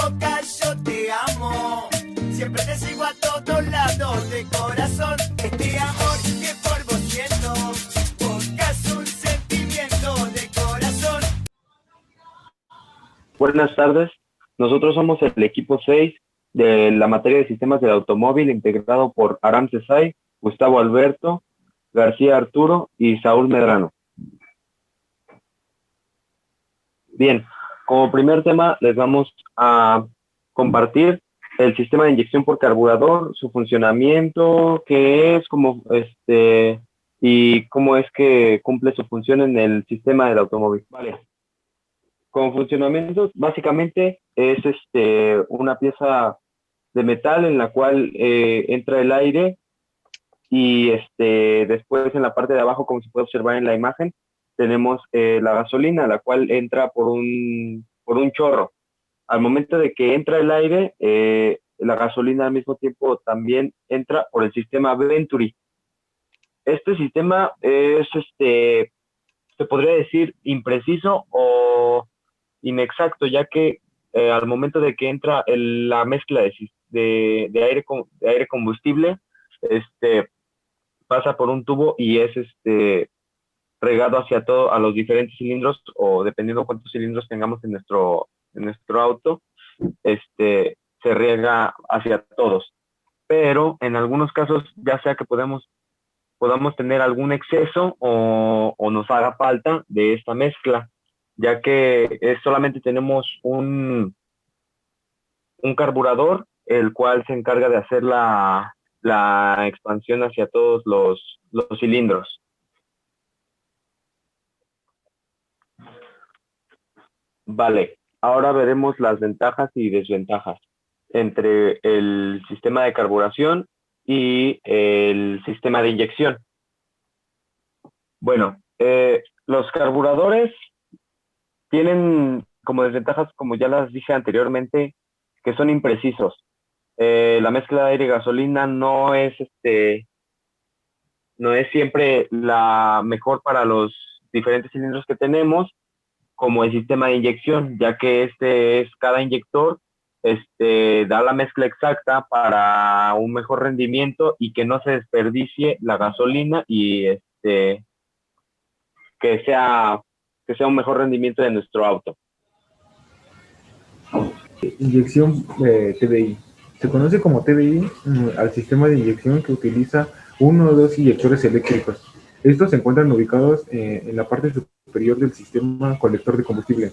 boca, yo te amo. Siempre te sigo a todos lados de corazón. Este amor que por vos siento, boca es un sentimiento de corazón. Buenas tardes, nosotros somos el equipo 6 de la materia de sistemas del automóvil, integrado por Aram Cesay, Gustavo Alberto, García Arturo y Saúl Medrano. Bien, como primer tema les vamos a compartir el sistema de inyección por carburador, su funcionamiento, qué es, y cómo es que cumple su función en el sistema del automóvil. Vale. Como funcionamiento, básicamente es una pieza de metal en la cual entra el aire y después en la parte de abajo, como se puede observar en la imagen, tenemos la gasolina, la cual entra por un chorro. Al momento de que entra el aire, la gasolina al mismo tiempo también entra por el sistema Venturi. Este sistema es, se podría decir, impreciso o inexacto, ya que al momento de que entra la mezcla de aire combustible, pasa por un tubo y es regado a los diferentes cilindros, o dependiendo cuántos cilindros tengamos en nuestro auto, se riega hacia todos. Pero en algunos casos, ya sea que podamos tener algún exceso o nos haga falta de esta mezcla, ya que solamente tenemos un carburador, el cual se encarga de hacer la expansión hacia todos los cilindros. Vale, ahora veremos las ventajas y desventajas entre el sistema de carburación y el sistema de inyección. Bueno, los carburadores tienen como desventajas, como ya las dije anteriormente, que son imprecisos. La mezcla de aire y gasolina no es siempre la mejor para los diferentes cilindros que tenemos, como el sistema de inyección, ya que cada inyector da la mezcla exacta para un mejor rendimiento y que no se desperdicie la gasolina y que sea un mejor rendimiento de nuestro auto. Inyección TDI. Se conoce como TDI al sistema de inyección que utiliza uno o dos inyectores eléctricos. Estos se encuentran ubicados en la parte superior del sistema colector de combustible.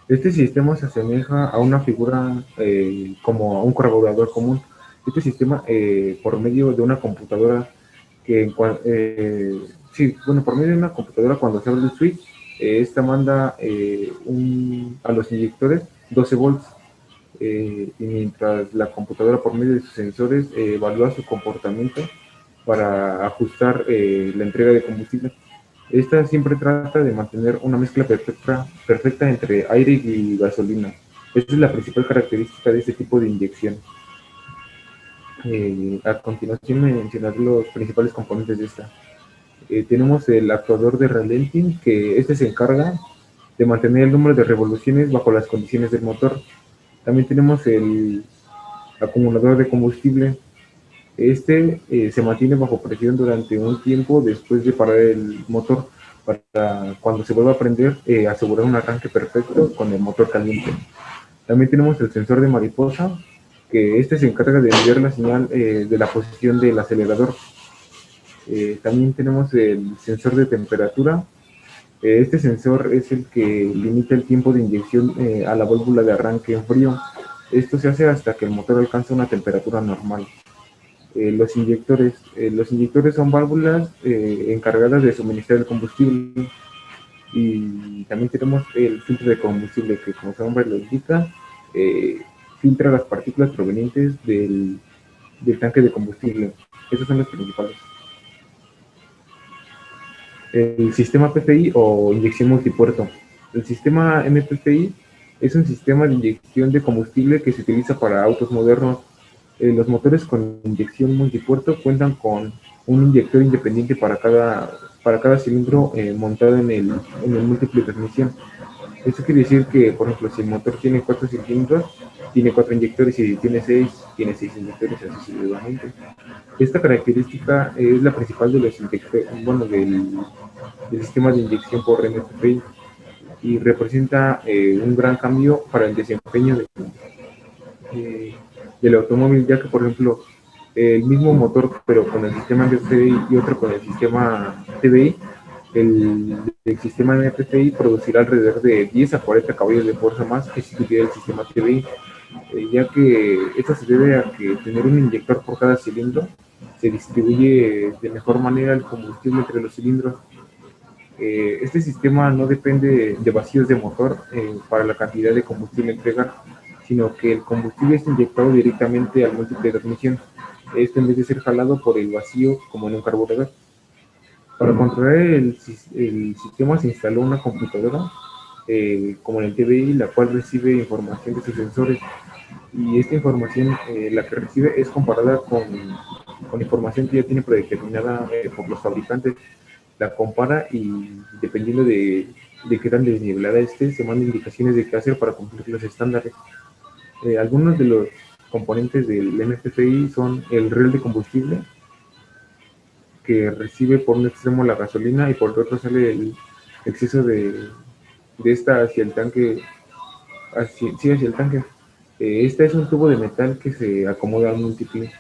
Este sistema se asemeja a una figura como a un carburador común. Este sistema, por medio de una computadora, por medio de una computadora, cuando se abre el switch, esta manda a los inyectores 12 volts. Y mientras la computadora, por medio de sus sensores, evalúa su comportamiento para ajustar la entrega de combustible. Esta siempre trata de mantener una mezcla perfecta entre aire y gasolina. Esta es la principal característica de este tipo de inyección. A continuación mencionaré los principales componentes de esta. Tenemos el actuador de relenting, que se encarga de mantener el número de revoluciones bajo las condiciones del motor. También tenemos el acumulador de combustible. Se mantiene bajo presión durante un tiempo después de parar el motor, para cuando se vuelva a prender, asegurar un arranque perfecto con el motor caliente. También tenemos el sensor de mariposa, que se encarga de enviar la señal de la posición del acelerador. También tenemos el sensor de temperatura. Este sensor es el que limita el tiempo de inyección a la válvula de arranque en frío. Esto se hace hasta que el motor alcanza una temperatura normal. Los inyectores son válvulas encargadas de suministrar el combustible. Y también tenemos el filtro de combustible, que, como su nombre lo indica, filtra las partículas provenientes del tanque de combustible. Esos son los principales. El sistema PCI o inyección multipuerto. El sistema MPPI es un sistema de inyección de combustible que se utiliza para autos modernos. Los motores con inyección multipuerto cuentan con un inyector independiente para cada cilindro montado en el múltiple de transmisión. Esto quiere decir que, por ejemplo, si el motor tiene 4 cilindros, tiene 4 inyectores, y si tiene 6, tiene 6 inyectores, así sucesivamente. Esta característica es la principal de los inyectores, bueno, del sistema de inyección por MFPI, y representa un gran cambio para el desempeño eh, del automóvil, ya que, por ejemplo, el mismo motor, pero con el sistema MFPI y otro con el sistema TBI, el sistema MFPI producirá alrededor de 10 a 40 caballos de fuerza más que si tuviera el sistema TBI, ya que esto se debe a que tener un inyector por cada cilindro se distribuye de mejor manera el combustible entre los cilindros. Este sistema no depende de vacíos de motor para la cantidad de combustible a entregar, sino que el combustible es inyectado directamente al múltiple de transmisión, esto en vez de ser jalado por el vacío como en un carburador. Para controlar el sistema se instaló una computadora, como en el TBI, la cual recibe información de sus sensores, y esta información, la que recibe, es comparada con información que ya tiene predeterminada por los fabricantes. La compara y dependiendo de qué tan desnivelada esté, se manda indicaciones de qué hacer para cumplir los estándares. Algunos de los componentes del MFPI son el riel de combustible, que recibe por un extremo la gasolina y por el otro sale el exceso de esta hacia el tanque, hacia el tanque. Esta es un tubo de metal que se acomoda al múltiple.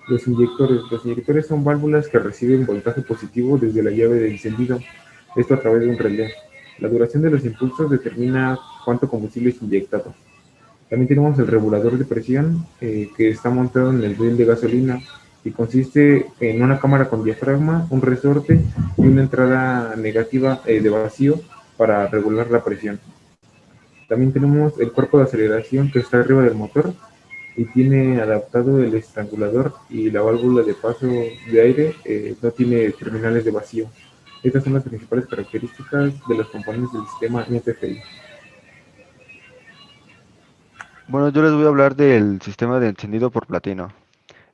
Los inyectores son válvulas que reciben voltaje positivo desde la llave de encendido, esto a través de un relé. La duración de los impulsos determina cuánto combustible es inyectado. También tenemos el regulador de presión, que está montado en el riel de gasolina y consiste en una cámara con diafragma, un resorte y una entrada negativa de vacío para regular la presión. También tenemos el cuerpo de aceleración, que está arriba del motor y tiene adaptado el estrangulador, y la válvula de paso de aire no tiene terminales de vacío. Estas son las principales características de los componentes del sistema MFPI. Bueno, yo les voy a hablar del sistema de encendido por platino.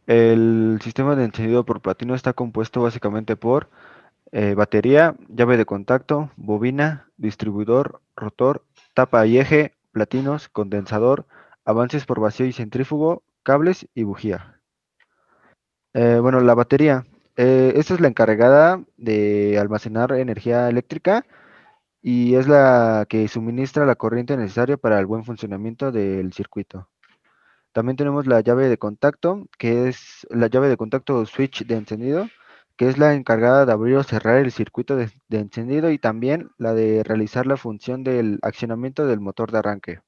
El sistema de encendido por platino está compuesto básicamente por batería, llave de contacto, bobina, distribuidor, rotor, tapa y eje, platinos, condensador, avances por vacío y centrífugo, cables y bujía. Bueno, la batería. Esta es la encargada de almacenar energía eléctrica y es la que suministra la corriente necesaria para el buen funcionamiento del circuito. También tenemos la llave de contacto, que es la llave de contacto o switch de encendido, que es la encargada de abrir o cerrar el circuito de encendido, y también la de realizar la función del accionamiento del motor de arranque.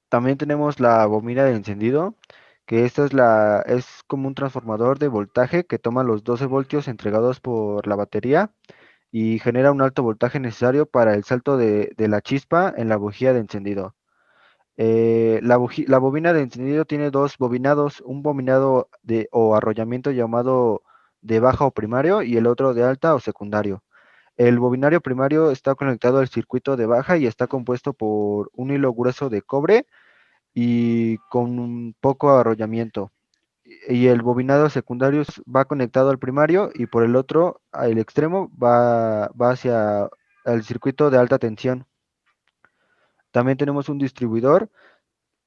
También tenemos la bobina de encendido, que esta es como un transformador de voltaje que toma los 12 voltios entregados por la batería y genera un alto voltaje necesario para el salto de la chispa en la bujía de encendido. La bobina de encendido tiene dos bobinados, un bobinado o arrollamiento llamado de baja o primario y el otro de alta o secundario. El bobinario primario está conectado al circuito de baja y está compuesto por un hilo grueso de cobre y con un poco arrollamiento. Y el bobinado secundario va conectado al primario y por el otro, al extremo, va hacia el circuito de alta tensión. También tenemos un distribuidor.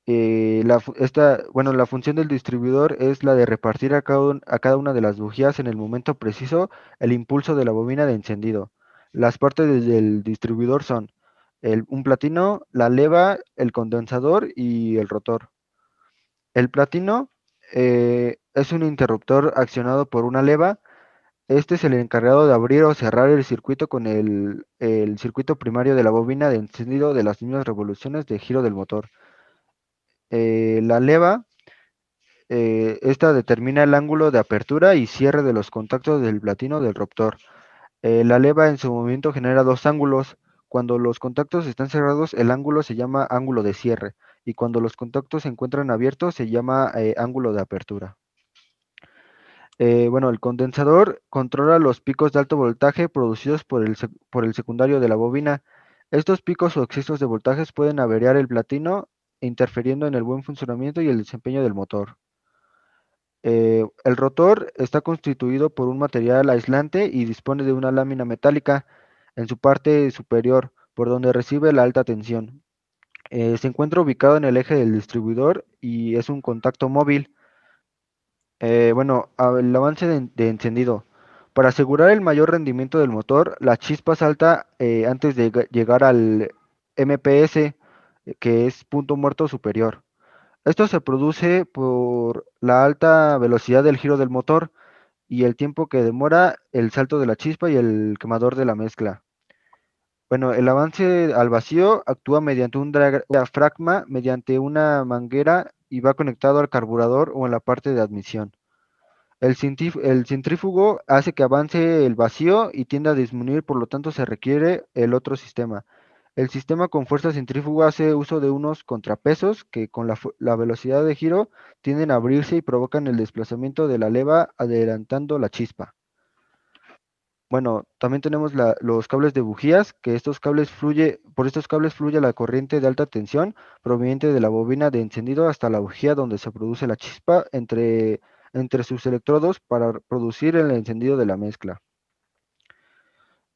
Bueno, la función del distribuidor es la de repartir a cada una de las bujías en el momento preciso el impulso de la bobina de encendido. Las partes del distribuidor son un platino, la leva, el condensador y el rotor. El platino es un interruptor accionado por una leva. Este es el encargado de abrir o cerrar el circuito con el circuito primario de la bobina de encendido de las mismas revoluciones de giro del motor. La leva, esta determina el ángulo de apertura y cierre de los contactos del platino del rotor. La leva en su movimiento genera dos ángulos. Cuando los contactos están cerrados, el ángulo se llama ángulo de cierre, y cuando los contactos se encuentran abiertos, se llama ángulo de apertura. Bueno, el condensador controla los picos de alto voltaje producidos por el secundario de la bobina. Estos picos o excesos de voltajes pueden averiar el platino, interfiriendo en el buen funcionamiento y el desempeño del motor. El rotor está constituido por un material aislante y dispone de una lámina metálica en su parte superior, por donde recibe la alta tensión. Se encuentra ubicado en el eje del distribuidor y es un contacto móvil. El avance de encendido. Para asegurar el mayor rendimiento del motor, la chispa salta antes de llegar al MPS, que es punto muerto superior. Esto se produce por la alta velocidad del giro del motor y el tiempo que demora el salto de la chispa y el quemador de la mezcla. Bueno, el avance al vacío actúa mediante un diafragma, mediante una manguera y va conectado al carburador o en la parte de admisión. El centrífugo hace que avance el vacío y tiende a disminuir, por lo tanto se requiere el otro sistema. El sistema con fuerza centrífuga hace uso de unos contrapesos que con la velocidad de giro tienden a abrirse y provocan el desplazamiento de la leva adelantando la chispa. Bueno, también tenemos los cables de bujías, que por estos cables fluye la corriente de alta tensión proveniente de la bobina de encendido hasta la bujía donde se produce la chispa entre sus electrodos para producir el encendido de la mezcla.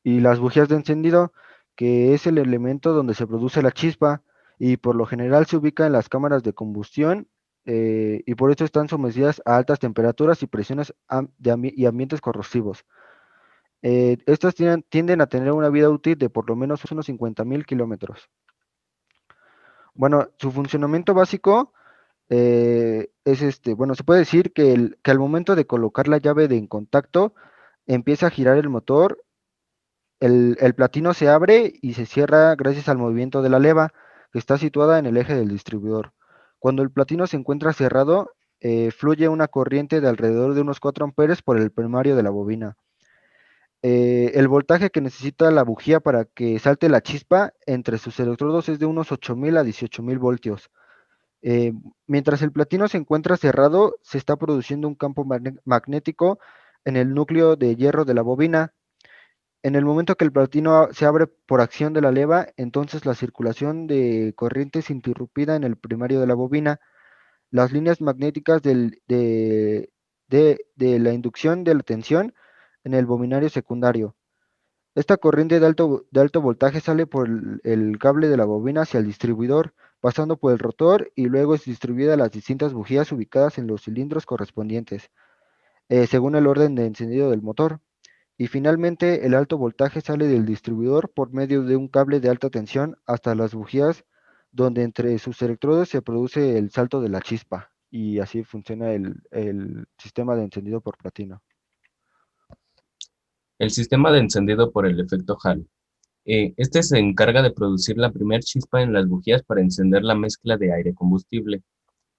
Y las bujías de encendido, que es el elemento donde se produce la chispa y por lo general se ubica en las cámaras de combustión y por eso están sometidas a altas temperaturas y presiones y ambientes corrosivos. Estas tienden a tener una vida útil de por lo menos unos 50.000 kilómetros. Bueno, su funcionamiento básico se puede decir que al momento de colocar la llave en contacto, empieza a girar el motor, el platino se abre y se cierra gracias al movimiento de la leva, que está situada en el eje del distribuidor. Cuando el platino se encuentra cerrado, fluye una corriente de alrededor de unos 4 amperes por el primario de la bobina. El voltaje que necesita la bujía para que salte la chispa entre sus electrodos es de unos 8.000 a 18.000 voltios. Mientras el platino se encuentra cerrado, se está produciendo un campo magnético en el núcleo de hierro de la bobina. En el momento que el platino se abre por acción de la leva, entonces la circulación de corriente es interrumpida en el primario de la bobina. Las líneas magnéticas de la inducción de la tensión en el bobinario secundario. Esta corriente de alto voltaje sale por el cable de la bobina hacia el distribuidor, pasando por el rotor y luego es distribuida a las distintas bujías ubicadas en los cilindros correspondientes, según el orden de encendido del motor. Y finalmente el alto voltaje sale del distribuidor por medio de un cable de alta tensión hasta las bujías, donde entre sus electrodos se produce el salto de la chispa. Y así funciona el sistema de encendido por platino. El sistema de encendido por el efecto Hall. Este se encarga de producir la primer chispa en las bujías para encender la mezcla de aire-combustible.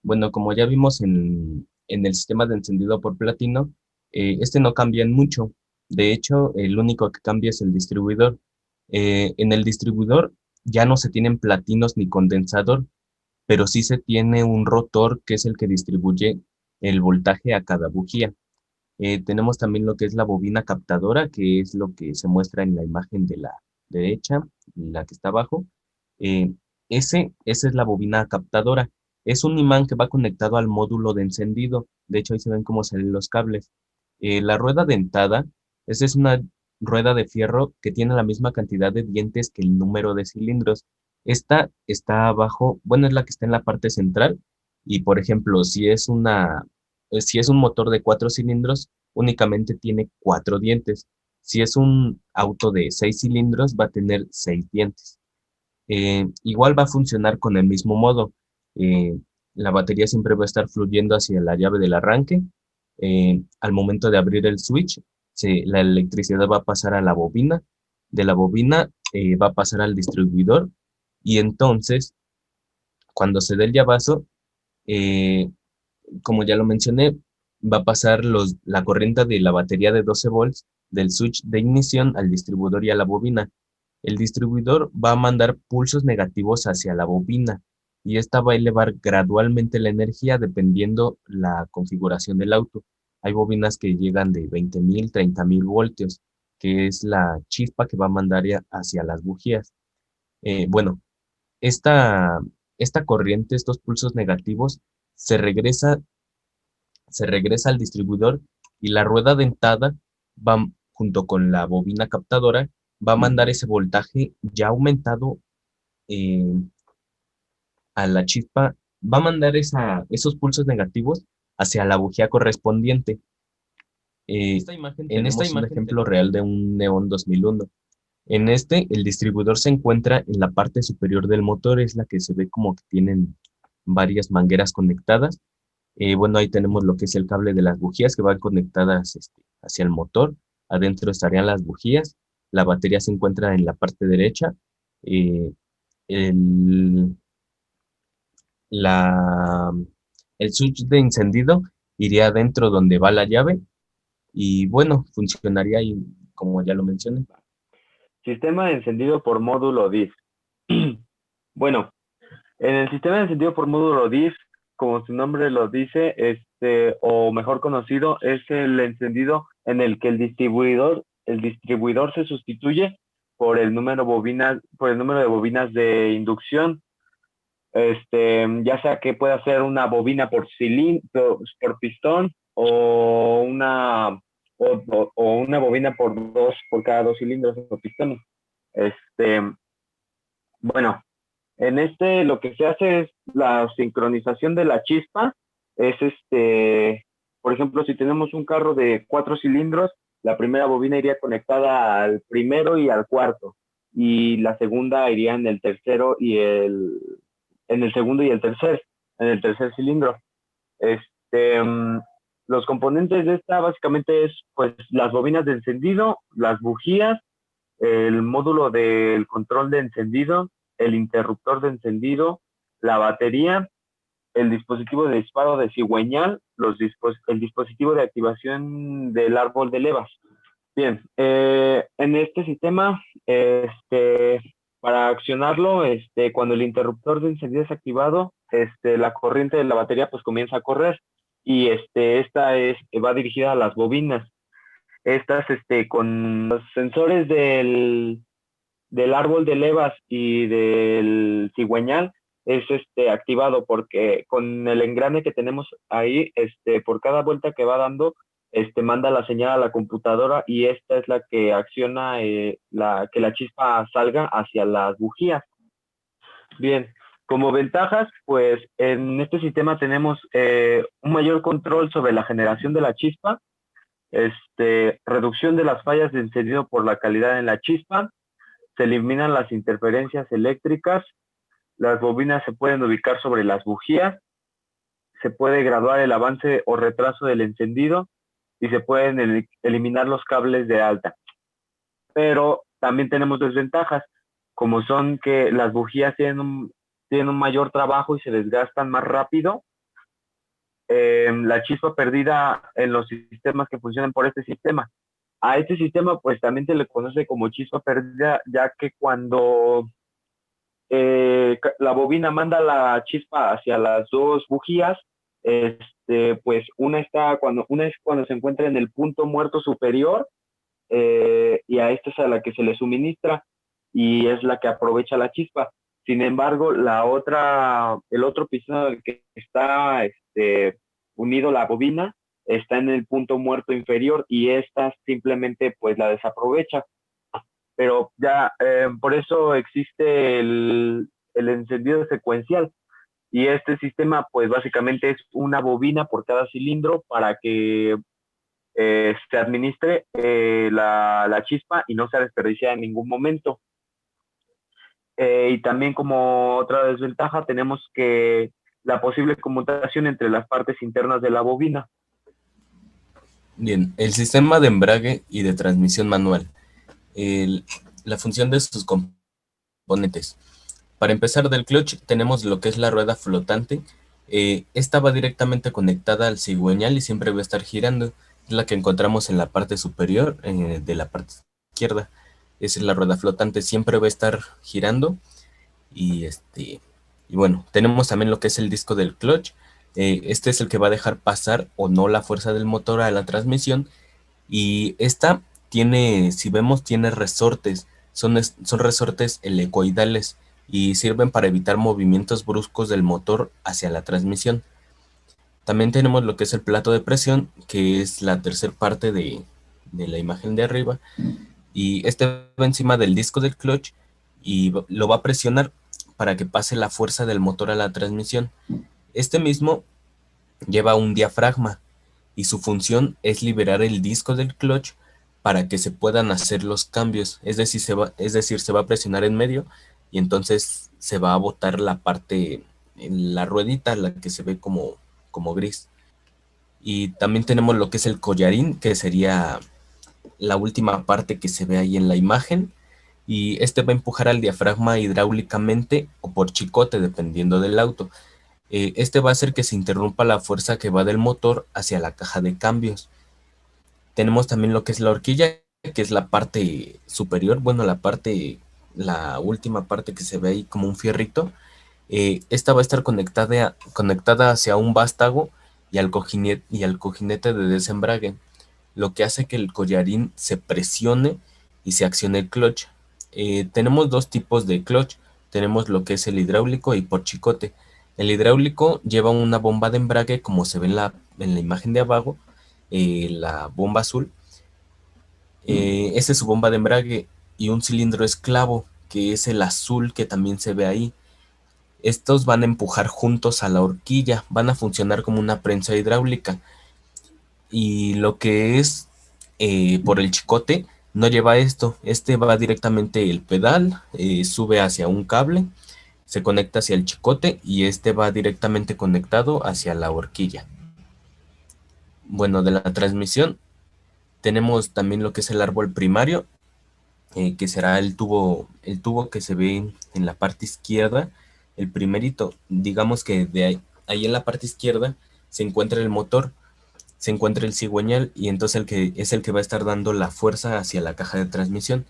Bueno, como ya vimos en el sistema de encendido por platino, este no cambia en mucho. De hecho, el único que cambia es el distribuidor. En el distribuidor ya no se tienen platinos ni condensador, pero sí se tiene un rotor que es el que distribuye el voltaje a cada bujía. Tenemos también lo que es la bobina captadora, que es lo que se muestra en la imagen de la derecha, la que está abajo. Esa es la bobina captadora. Es un imán que va conectado al módulo de encendido. De hecho, ahí se ven cómo salen los cables. La rueda dentada, esa es una rueda de fierro que tiene la misma cantidad de dientes que el número de cilindros. Esta está abajo, bueno, es la que está en la parte central. Y, por ejemplo, si es un motor de 4 cilindros, únicamente tiene 4 dientes. Si es un auto de 6 cilindros, va a tener 6 dientes. Igual va a funcionar con el mismo modo. La batería siempre va a estar fluyendo hacia la llave del arranque. Al momento de abrir el switch, la electricidad va a pasar a la bobina. De la bobina va a pasar al distribuidor. Y entonces, cuando se dé el llavazo, como ya lo mencioné, va a pasar la corriente de la batería de 12 volts del switch de ignición al distribuidor y a la bobina. El distribuidor va a mandar pulsos negativos hacia la bobina y esta va a elevar gradualmente la energía dependiendo la configuración del auto. Hay bobinas que llegan de 20.000, 30.000 voltios, que es la chispa que va a mandar hacia las bujías. Bueno, esta corriente, estos pulsos negativos, se regresa al distribuidor y la rueda dentada va junto con la bobina captadora va a mandar ese voltaje ya aumentado eh, a la chispa, va a mandar esos pulsos negativos hacia la bujía correspondiente. En esta imagen un ejemplo real de un neón 2001. En este, el distribuidor se encuentra en la parte superior del motor, es la que se ve como que tienen varias mangueras conectadas. Bueno, ahí tenemos lo que es el cable de las bujías que van conectadas hacia el motor. Adentro estarían las bujías. La batería se encuentra en la parte derecha. Eh, el, la, el switch de encendido iría adentro donde va la llave y bueno, funcionaría ahí como ya lo mencioné. Sistema de encendido por módulo DIF. Bueno, en el sistema de encendido por módulo DIF, como su nombre lo dice, o mejor conocido, es el encendido en el que el distribuidor se sustituye por el número de bobinas de inducción. Ya sea que pueda ser una bobina por por pistón o una bobina por cada dos cilindros o pistones. Bueno, lo que se hace es la sincronización de la chispa. Es por ejemplo, si tenemos un carro de 4 cilindros, la primera bobina iría conectada al primero y al cuarto, y la segunda iría en el tercero y en el segundo y en el tercer cilindro. Los componentes de esta básicamente es pues las bobinas de encendido, las bujías, el módulo del control de encendido, el interruptor de encendido, la batería, el dispositivo de disparo de cigüeñal, el dispositivo de activación del árbol de levas. Bien, en este sistema, para accionarlo, cuando el interruptor de encendido es activado, la corriente de la batería pues comienza a correr, y esta va dirigida a las bobinas. Estas, con los sensores del árbol de levas y del cigüeñal, es activado porque con el engrane que tenemos ahí, por cada vuelta que va dando, manda la señal a la computadora, y esta es la que acciona que la chispa salga hacia las bujías. Bien, como ventajas, pues en este sistema tenemos un mayor control sobre la generación de la chispa, reducción de las fallas de encendido por la calidad en la chispa, se eliminan las interferencias eléctricas, las bobinas se pueden ubicar sobre las bujías, se puede graduar el avance o retraso del encendido, y se pueden eliminar los cables de alta. Pero también tenemos desventajas, como son que las bujías tienen un mayor trabajo y se desgastan más rápido. La chispa perdida en los sistemas que funcionan por este sistema. A este sistema pues también se le conoce como chispa perdida, ya que cuando la bobina manda la chispa hacia las dos bujías, pues una es cuando se encuentra en el punto muerto superior, y a esta es a la que se le suministra y es la que aprovecha la chispa. Sin embargo, el otro pistón al que está unido la bobina está en el punto muerto inferior, y esta simplemente pues la desaprovecha. Pero ya por eso existe el encendido secuencial, y este sistema pues básicamente es una bobina por cada cilindro para que se administre la chispa y no se desperdicia en ningún momento. Y también, como otra desventaja, tenemos que la posible conmutación entre las partes internas de la bobina. Bien, el sistema de embrague y de transmisión manual. La función de sus componentes. Para empezar, del clutch tenemos lo que es la rueda flotante. Esta va directamente conectada al cigüeñal y siempre va a estar girando. Es la que encontramos en la parte superior de la parte izquierda. Esa es la rueda flotante, siempre va a estar girando. Y bueno, tenemos también lo que es el disco del clutch. Este es el que va a dejar pasar o no la fuerza del motor a la transmisión. Y esta tiene, si vemos, tiene resortes. Son resortes helicoidales y sirven para evitar movimientos bruscos del motor hacia la transmisión. También tenemos lo que es el plato de presión, que es la tercera parte de la imagen de arriba. y este va encima del disco del clutch y lo va a presionar para que pase la fuerza del motor a la transmisión. Este mismo lleva un diafragma y su función es liberar el disco del clutch para que se puedan hacer los cambios. Es decir, se va a presionar en medio y entonces se va a botar la parte, en la ruedita, la que se ve como gris. Y también tenemos lo que es el collarín, que sería la última parte que se ve ahí en la imagen. Y este va a empujar al diafragma hidráulicamente o por chicote, dependiendo del auto. Este va a hacer que se interrumpa la fuerza que va del motor hacia la caja de cambios. Tenemos también lo que es la horquilla, que es la parte superior, bueno, la última parte que se ve ahí como un fierrito. Esta va a estar conectada hacia un vástago y al cojinete de desembrague, lo que hace que el collarín se presione y se accione el clutch. Tenemos dos tipos de clutch. Tenemos lo que es el hidráulico y por chicote. El hidráulico lleva una bomba de embrague, como se ve en la imagen de abajo, la bomba azul. Esa es su bomba de embrague, y un cilindro esclavo, que es el azul que también se ve ahí. Estos van a empujar juntos a la horquilla, van a funcionar como una prensa hidráulica. Y lo que es por el chicote no lleva esto. Este va directamente el pedal, sube hacia un cable, se conecta hacia el chicote y este va directamente conectado hacia la horquilla. Bueno, de la transmisión tenemos también lo que es el árbol primario, que será el tubo que se ve en la parte izquierda, el primerito. Digamos que ahí en la parte izquierda se encuentra el motor, se encuentra el cigüeñal, y entonces es el que va a estar dando la fuerza hacia la caja de transmisión.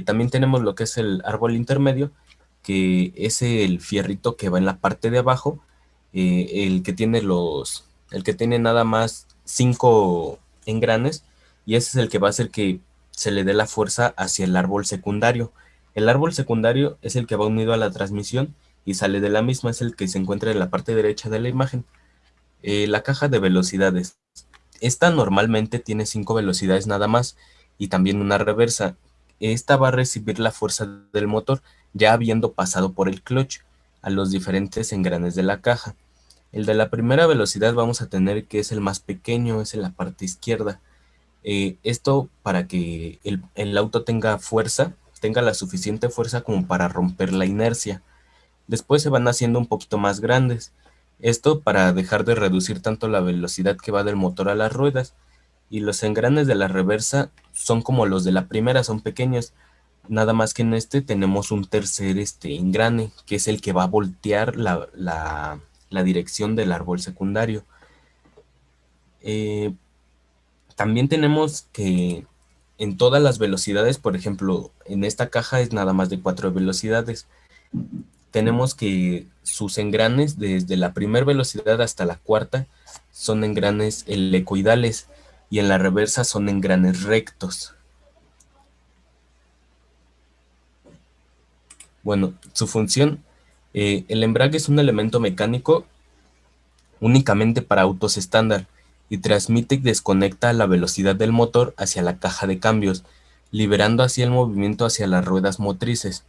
También tenemos lo que es el árbol intermedio, que es el fierrito que va en la parte de abajo, el que tiene nada más 5 engranes, y ese es el que va a hacer que se le dé la fuerza hacia el árbol secundario. El árbol secundario es el que va unido a la transmisión y sale de la misma, es el que se encuentra en la parte derecha de la imagen. La caja de velocidades. Esta normalmente tiene 5 velocidades nada más y también una reversa. Esta va a recibir la fuerza del motor ya habiendo pasado por el clutch a los diferentes engranes de la caja. El de la primera velocidad vamos a tener que es el más pequeño, es en la parte izquierda. Esto para que el auto tenga la suficiente fuerza como para romper la inercia. Después se van haciendo un poquito más grandes. Esto para dejar de reducir tanto la velocidad que va del motor a las ruedas. Y los engranes de la reversa son como los de la primera, son pequeños. Nada más que en este tenemos un tercer engrane, que es el que va a voltear la dirección del árbol secundario. También tenemos que en todas las velocidades, por ejemplo, en esta caja es nada más de 4 velocidades. Tenemos que sus engranes desde la primera velocidad hasta la cuarta son engranes helicoidales y en la reversa son engranes rectos. Bueno, su función, el embrague es un elemento mecánico únicamente para autos estándar y transmite y desconecta la velocidad del motor hacia la caja de cambios, liberando así el movimiento hacia las ruedas motrices.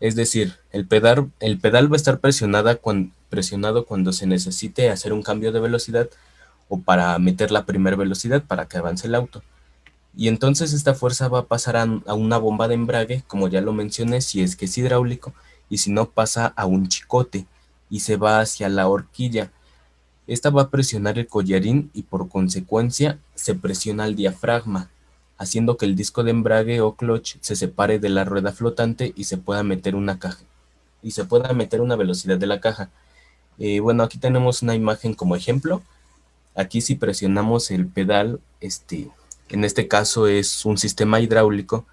Es decir, el pedal va a estar presionado cuando se necesite hacer un cambio de velocidad o para meter la primera velocidad para que avance el auto. Y entonces esta fuerza va a pasar a una bomba de embrague, como ya lo mencioné, si es que es hidráulico, y si no pasa a un chicote y se va hacia la horquilla. Esta va a presionar el collarín y por consecuencia se presiona el diafragma, haciendo que el disco de embrague o clutch se separe de la rueda flotante y se pueda meter una velocidad de la caja. Bueno, aquí tenemos una imagen como ejemplo. Aquí si presionamos el pedal, en este caso es un sistema hidráulico,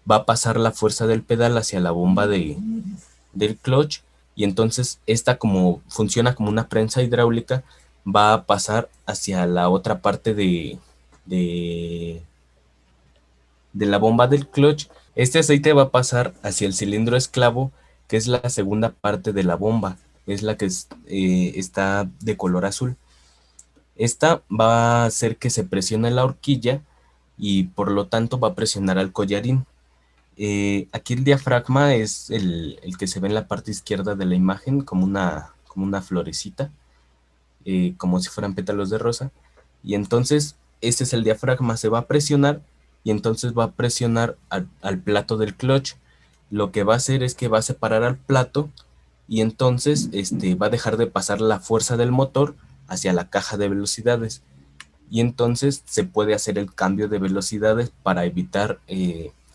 va a pasar la fuerza del pedal hacia la bomba del clutch, y entonces esta, como funciona como una prensa hidráulica, va a pasar hacia la otra parte de la bomba del clutch. Este aceite va a pasar hacia el cilindro esclavo, que es la segunda parte de la bomba, es la que está de color azul. Esta va a hacer que se presione la horquilla y por lo tanto va a presionar al collarín. Aquí el diafragma es el que se ve en la parte izquierda de la imagen como una florecita, como si fueran pétalos de rosa. Y entonces este es el diafragma, se va a presionar y entonces va a presionar al plato del clutch. Lo que va a hacer es que va a separar al plato y entonces va a dejar de pasar la fuerza del motor hacia la caja de velocidades. Y entonces se puede hacer el cambio de velocidades para evitar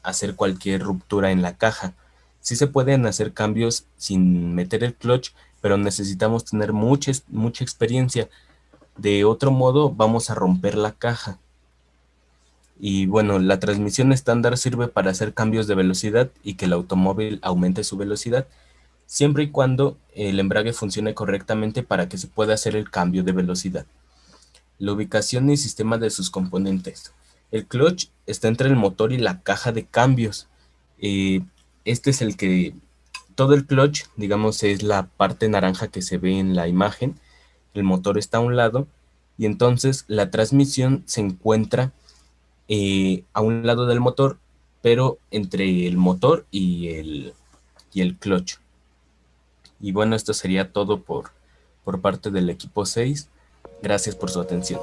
hacer cualquier ruptura en la caja. Sí se pueden hacer cambios sin meter el clutch, pero necesitamos tener mucha experiencia. De otro modo, vamos a romper la caja. Y bueno, la transmisión estándar sirve para hacer cambios de velocidad y que el automóvil aumente su velocidad, siempre y cuando el embrague funcione correctamente para que se pueda hacer el cambio de velocidad. La ubicación y sistema de sus componentes. El clutch está entre el motor y la caja de cambios. Este es el que... Todo el clutch, digamos, es la parte naranja que se ve en la imagen. El motor está a un lado y entonces la transmisión se encuentra a un lado del motor, pero entre el motor y el clutch. Y bueno, esto sería todo por parte del equipo 6. Gracias por su atención.